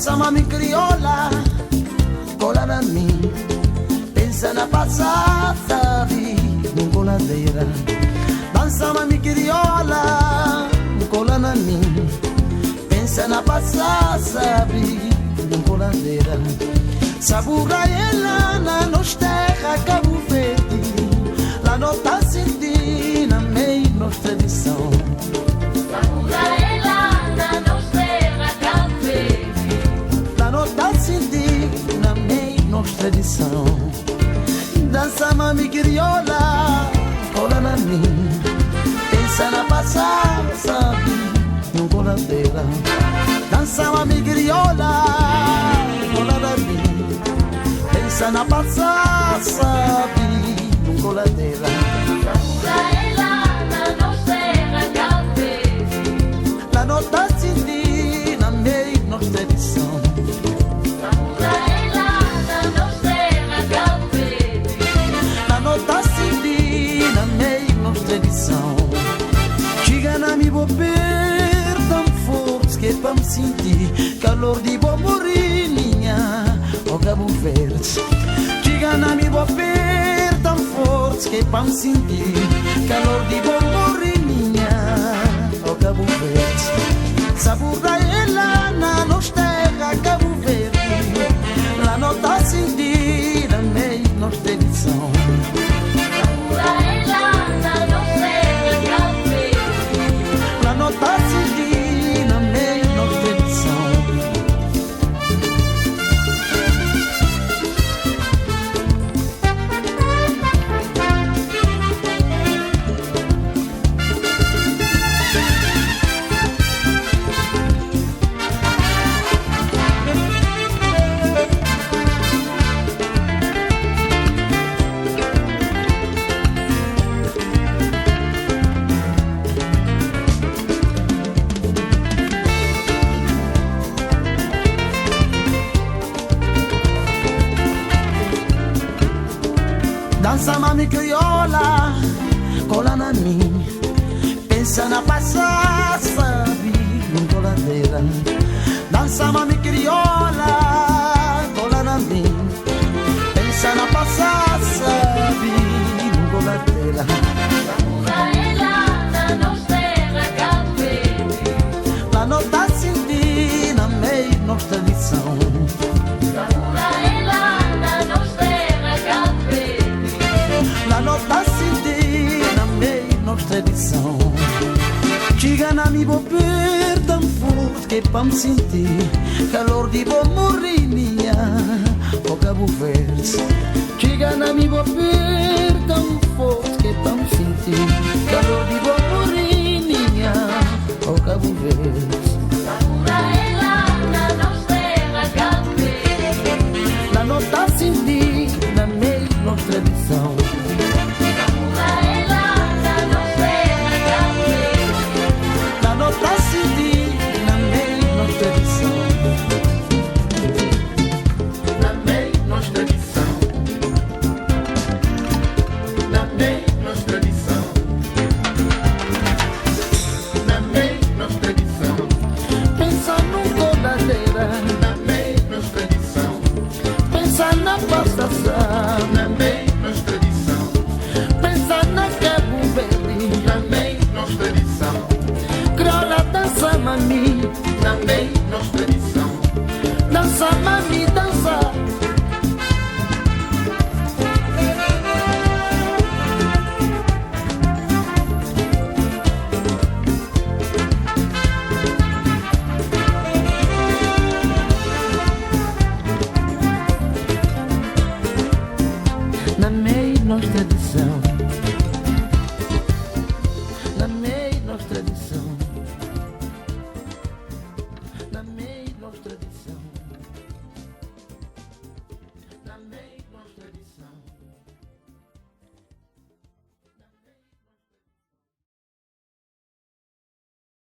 dança mami crioula, cola na mim, pensa na passada vida, num coladeira. Dança mami crioula, cola na mim, pensa na passada vida, num coladeira. Sabura ela na nos terra Cabo Verde, lá não tá sentindo a meio nos tradição. Sabura ela na nos terra Cabo Verde, lá não tá sentindo a meio nos tradição. Dança mami crioula, cola na mim, pensa na passada, sabe, num coladeira. Dança mami crioula, cola na mim, pensa na passada, sabe, num coladeira. sabura ela na nos terra Cabo Verde, Lá não tá sentindo a meio nos tradição. sabura ela na nos terra Cabo Verde, Lá não tá sentindo a meio nos tradição. Chega na mi bobeira tão forte que pra me sentir calor de boa morinha, o Cabo Verde. Chega na mi bobeira tão forte que pra me sentir calor de boa morinha, o Cabo Verde. Sabura ela na nos terra Cabo Verde, lá não tá sentindo a meio nos tradição. sabura ela na nos terra Cabo Verde, Lá não tá sentindo a meio nos tradição. Dança mami crioula, cola na mim, pensa na passada, sabe, num coladeira. Dança mami crioula, cola na mim, pensa na passada, sabe, num coladeira. sabura ela na nos terra Cabo Verde, Lá não tá sentindo a meio nos tradição. sabura ela na nos terra Cabo Verde, Lá não tá sentindo a meio nos tradição. Chega na mi bobeira tão forte que pra me sentir calor de boa morinha, o Cabo Verde. Chega na mi bobeira tão forte que pra me sentir calor de boa morinha, o Cabo Verde. sabura ela na nos terra Cabo Verde, Lá não tá sentindo a meio nos tradição. sabura ela na nos terra Cabo Verde, Lá não tá sentindo a meio nos tradição. Na meio nos tradição, na meio nos tradição, na meio nos tradição, Pensa num coladeira, na meio nos tradição, pensa na passação, na meio nos tradição, pensa na Cabo Verde. na meio nos tradição, Crioula dança mami, na meio nos tradição, dança mami, dança. Na meio nos tradição.